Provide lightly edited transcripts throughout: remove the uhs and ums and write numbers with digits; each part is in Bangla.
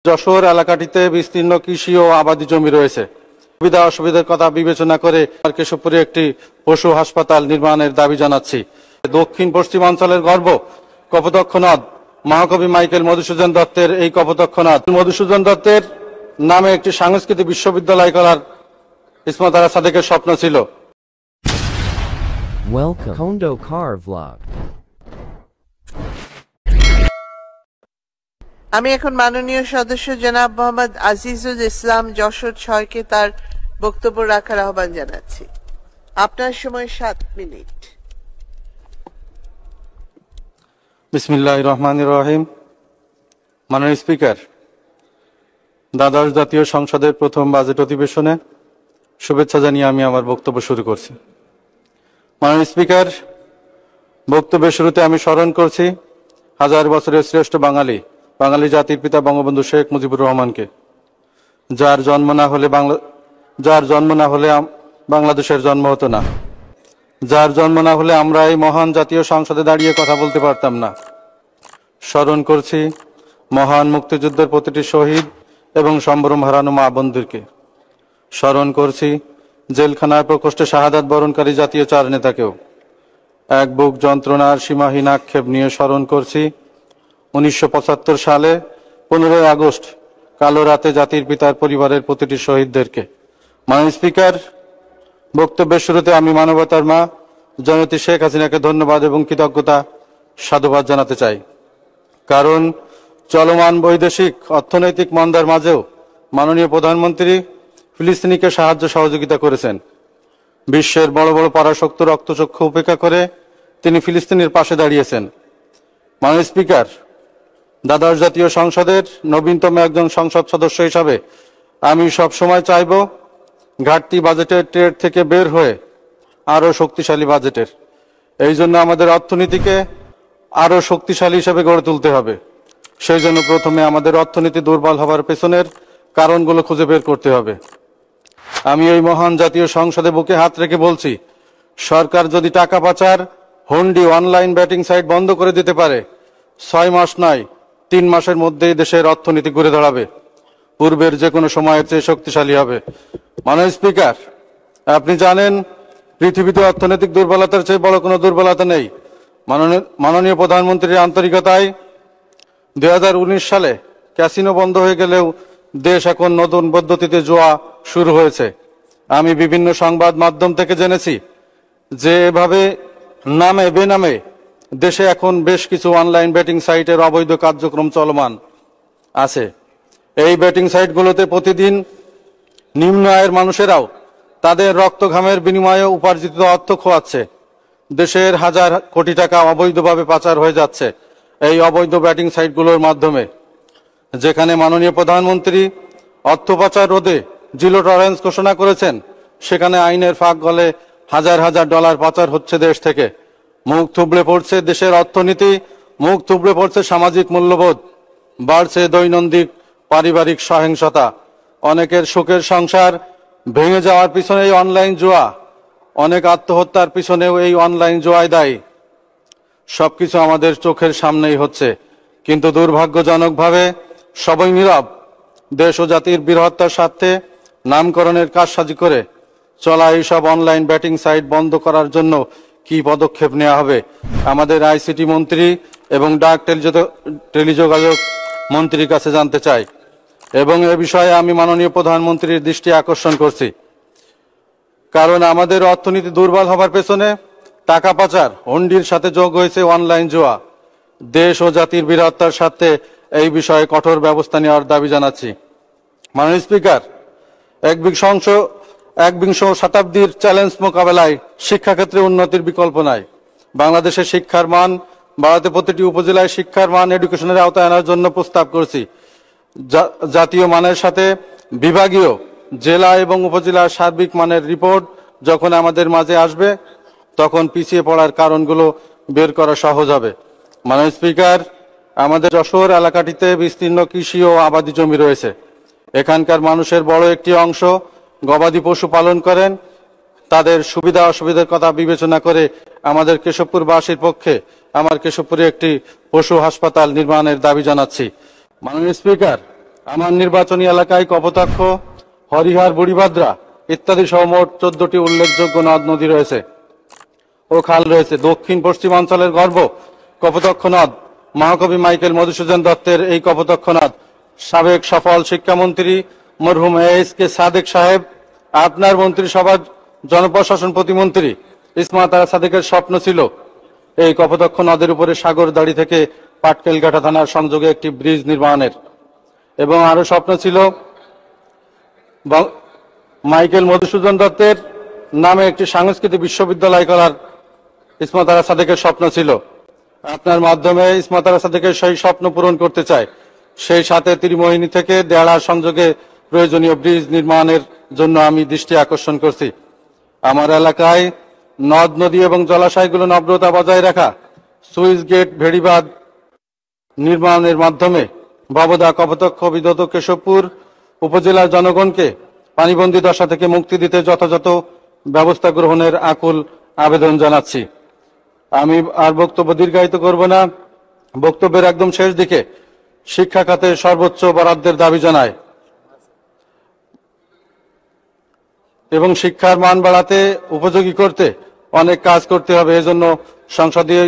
যশোর এলাকাটিতে বিস্তীর্ণ কৃষি ও আবাদি জমি রয়েছে। সুবিধা অসুবিধার কথা বিবেচনা করে কেশবপুরে একটি পশু হাসপাতাল নির্মাণের দাবি জানাচ্ছি। দক্ষিণ পশ্চিমাঞ্চলের গর্ব কপোতাক্ষ নদ মহাকবি মাইকেল মধুসূদন দত্তের এই কপোতাক্ষ নদ মধুসূদন দত্তের নামে একটি সাংস্কৃতিক বিশ্ববিদ্যালয় করার ইসমত আরা সাদেকের স্বপ্ন ছিল। Welcome, Kondo Car Vlog. আমি এখন মাননীয় সদস্য জনাব মোহাম্মদ আজিজুল ইসলাম যশোর ৬কে তার বক্তব্য রাখার আহ্বান জানাচ্ছি। আপনার সময় ৭ মিনিট। বিসমিল্লাহির রহমানির রহিম। মাননীয় স্পিকার, দ্বাদশ জাতীয় সংসদের প্রথম বাজেট অধিবেশনে শুভেচ্ছা জানিয়ে আমি আমার বক্তব্য শুরু করছি। মাননীয় স্পিকার, বক্তব্যের শুরুতে আমি স্মরণ করছি হাজার বছরের শ্রেষ্ঠ বাঙালি জাতির পিতা বঙ্গবন্ধু শেখ মুজিবুর রহমানকে, যার জন্ম না হলে বাংলাদেশের জন্ম হতো না, যার জন্ম না হলে আমরা এই মহান জাতীয় সংসদে দাঁড়িয়ে কথা বলতে পারতাম না। স্মরণ করছি মহান মুক্তিযুদ্ধের প্রতিটি শহীদ এবং সম্ভ্রম হারানো মা বন্ধুকে। স্মরণ করছি জেলখানার প্রকোষ্ঠে শাহাদাত বরণকারী জাতীয় 4 নেতাকেও। এক বুক যন্ত্রণার সীমাহীন আক্ষেপ নিয়ে স্মরণ করছি 1975 সালে 15 আগস্ট কালো রাতে জাতির পিতার পরিবারের প্রতিটি শহীদদেরকে। মাননীয় স্পিকার, বক্তব্যের শুরুতে আমি মানবতার মা জননেত্রী শেখ হাসিনাকে ধন্যবাদ এবং কৃতজ্ঞতা সাধুবাদ জানাতে চাই। কারণ চলমান বৈদেশিক অর্থনৈতিক মন্দার মাঝেও মাননীয় প্রধানমন্ত্রী ফিলিস্তিনিকে সাহায্য সহযোগিতা করেছেন। বিশ্বের বড় বড় পরাশক্ত রক্তচক্ষু উপেক্ষা করে তিনি ফিলিস্তিনের পাশে দাঁড়িয়েছেন। মাননীয় স্পিকার, দ্বাদশ জাতীয় সংসদের নবীনতম একজন সংসদ সদস্য হিসাবে আমি সবসময় চাইব ঘাটতি বাজেটের ট্রেড থেকে বের হয়ে আরো শক্তিশালী বাজেটের। এই জন্য আমাদের অর্থনীতিকে আরো শক্তিশালী হিসেবে গড়ে তুলতে হবে। সেই জন্য প্রথমে আমাদের অর্থনীতি দুর্বল হওয়ার পেছনের কারণগুলো খুঁজে বের করতে হবে। আমি এই মহান জাতীয় সংসদে বুকে হাত রেখে বলছি, সরকার যদি টাকা পাচার, হুন্ডি, অনলাইন ব্যাটিং সাইট বন্ধ করে দিতে পারে, 6 মাস নয় 3 মাসের মধ্যেই দেশের অর্থনীতি ঘুরে দাঁড়াবে, পূর্বের যে কোনো সময়ের চেয়ে শক্তিশালী হবে। মাননীয় স্পিকার, আপনি জানেন পৃথিবীতে অর্থনৈতিক দুর্বলতার চেয়ে বড় কোনো দুর্বলতা নেই। মাননীয় প্রধানমন্ত্রীর আন্তরিকতায় 2019 সালে ক্যাসিনো বন্ধ হয়ে গেলেও দেশ এখন নতুন পদ্ধতিতে জুয়া শুরু হয়েছে। আমি বিভিন্ন সংবাদ মাধ্যম থেকে জেনেছি যে এভাবে নামে বেনামে দেশে এখন বেশ কিছু অনলাইন ব্যাটিং সাইটের অবৈধ কার্যক্রম চলমান আছে। এই ব্যাটিং সাইটগুলোতে প্রতিদিন নিম্ন আয়ের মানুষেরাও তাদের রক্ত ঘামের বিনিময়ে উপার্জিত অর্থ খোয়াচ্ছে। দেশের হাজার কোটি টাকা অবৈধভাবে পাচার হয়ে যাচ্ছে এই অবৈধ ব্যাটিং সাইটগুলোর মাধ্যমে। যেখানে মাননীয় প্রধানমন্ত্রী অর্থ পাচার রোধে জিরো টলারেন্স ঘোষণা করেছেন, সেখানে আইনের ফাঁক গলে হাজার হাজার ডলার পাচার হচ্ছে দেশ থেকে। মুখ থুবড়ে পড়ছে দেশের অর্থনীতি, মুখ থুবড়ে পড়ছে সামাজিক মূল্যবোধ, বাড়ছে দৈনন্দিন পারিবারিক সহিংসতা। অনেকের সুখের সংসার ভেঙে যাওয়ার পিছনে এই অনলাইন জুয়া, অনেক আত্মহত্যার পিছনেও এই অনলাইন জুয়াই দায়ী। সবকিছু আমাদের চোখের সামনেই হচ্ছে, কিন্তু দুর্ভাগ্যজনকভাবে সবাই নীরব। দেশ ও জাতির বীরহত্যার স্বার্থে নামকরণের কারসাজি করে চলা এইসব অনলাইন ব্যাটিং সাইট বন্ধ করার জন্য কি পদক্ষেপ নেওয়া হবে আমাদের আইসিটি মন্ত্রী এবং ডাক টেলিযোগাযোগ মন্ত্রীর কাছে জানতে চাই। এবং এ বিষয়ে আমি মাননীয় প্রধানমন্ত্রীর দৃষ্টি আকর্ষণ করছি। কারণ আমাদের অর্থনীতি দুর্বল হবার পেছনে টাকা পাচার, হুন্ডির সাথে যোগ হয়েছে অনলাইন জুয়া। দেশ ও জাতির বীরহত্যার স্বার্থে এই বিষয়ে কঠোর ব্যবস্থা নেওয়ার দাবি জানাচ্ছি। মাননীয় স্পিকার, একবিংশ শতাব্দীর চ্যালেঞ্জ মোকাবেলায় শিক্ষাক্ষেত্রে উন্নতির বিকল্প নাই। বাংলাদেশের শিক্ষার মান বাড়াতে প্রতিটি উপজেলায় শিক্ষার মান এডুকেশনের আওতায় আনার জন্য প্রস্তাব করছি। জাতীয় মানের সাথে বিভাগীয়, জেলা এবং উপজেলার সার্বিক মানের রিপোর্ট যখন আমাদের মাঝে আসবে, তখন পিছিয়ে পড়ার কারণগুলো বের করা সহজ হবে। মাননীয় স্পিকার, আমাদের যশোর এলাকাটিতে বিস্তীর্ণ কৃষি ও আবাদি জমি রয়েছে। এখানকার মানুষের বড় একটি অংশ গবাদি পশু পালন করেন। তাদের সুবিধা অসুবিধার কথা বিবেচনা করে আমাদের কেশবপুরবাসীর পক্ষে আমার কেশবপুরে একটি পশু হাসপাতাল নির্মাণের দাবি জানাচ্ছি। মাননীয় স্পিকার, আমার নির্বাচনী এলাকায় কপোতাক্ষ, হরিহার, বুড়িভাদ্রা ইত্যাদি সহ মোট 14টি উল্লেখযোগ্য নদ নদী রয়েছে ও খাল রয়েছে। দক্ষিণ পশ্চিমাঞ্চলের গর্ব কপোতাক্ষ নদ। মহাকবি মাইকেল মধুসূদন দত্তের এই কপোতাক্ষ নদ সাবেক সফল শিক্ষামন্ত্রী মরহুম এস.কে. সাদেক সাহেব, আপনার মন্ত্রিসভার জনপ্রশাসন প্রতিমন্ত্রী ইসমাত আরা সাদেকের স্বপ্ন ছিল এই কপোতাক্ষ নদের উপরে সাগরদাড়ি থেকে পাটকেলঘাটা থানার সংযোগে একটি ব্রিজ নির্মাণের, এবং আরো স্বপ্ন ছিল মাইকেল মধুসূদন দত্তের নামে একটি সাংস্কৃতিক বিশ্ববিদ্যালয় করার ইসমাত আরা সাদেকের স্বপ্ন ছিল। আপনার মাধ্যমে ইসমাত আরা সাদেকের সেই স্বপ্ন পূরণ করতে চায়। সেই সাথে ত্রিমোহিনী থেকে দেড়া সংযোগে প্রয়োজনীয় ব্রিজ নির্মাণের জন্য আমি দৃষ্টি আকর্ষণ করছি। আমার এলাকায় নদ নদী এবং জলাশয়গুলো নম্রতা বজায় রাখা, সুইচ গেট, ভেড়িবাঁধ নির্মাণের মাধ্যমে ভবদা, কপোতাক্ষ, বিধৌত কেশবপুর উপজেলার জনগণকে পানিবন্দী দশা থেকে মুক্তি দিতে যথাযথ ব্যবস্থা গ্রহণের আকুল আবেদন জানাচ্ছি। আমি আর বক্তব্য দীর্ঘায়িত করব না। বক্তব্যের একদম শেষ দিকে শিক্ষা খাতে সর্বোচ্চ বরাদ্দের দাবি জানায় এবং শিক্ষার মান বাড়াতে, উপযোগী করতে অনেক কাজ করতে হবে। এজন্য সংসদীয়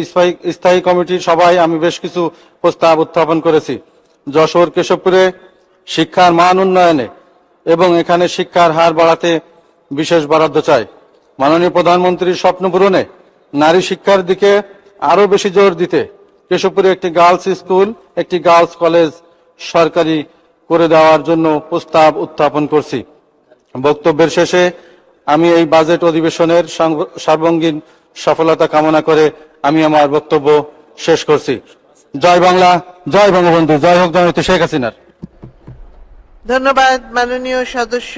স্থায়ী কমিটির সভায় আমি বেশ কিছু প্রস্তাব উত্থাপন করেছি। যশোর, কেশবপুরে শিক্ষার মান উন্নয়নে এবং এখানে শিক্ষার হার বাড়াতে বিশেষ বরাদ্দ চাই। মাননীয় প্রধানমন্ত্রীর স্বপ্ন পূরণে নারী শিক্ষার দিকে আরো বেশি জোর দিতে কেশবপুরে একটি গার্লস স্কুল, একটি গার্লস কলেজ সরকারি করে দেওয়ার জন্য প্রস্তাব উত্থাপন করছি। বক্তব্যের শেষে আমি এই বাজেট অধিবেশনের সর্বাঙ্গীন সফলতা কামনা করে আমি আমার বক্তব্য শেষ করছি। জয় বাংলা, জয় বঙ্গবন্ধু, জয় হোক জননেত্রী শেখ হাসিনার। ধন্যবাদ মাননীয় সদস্য।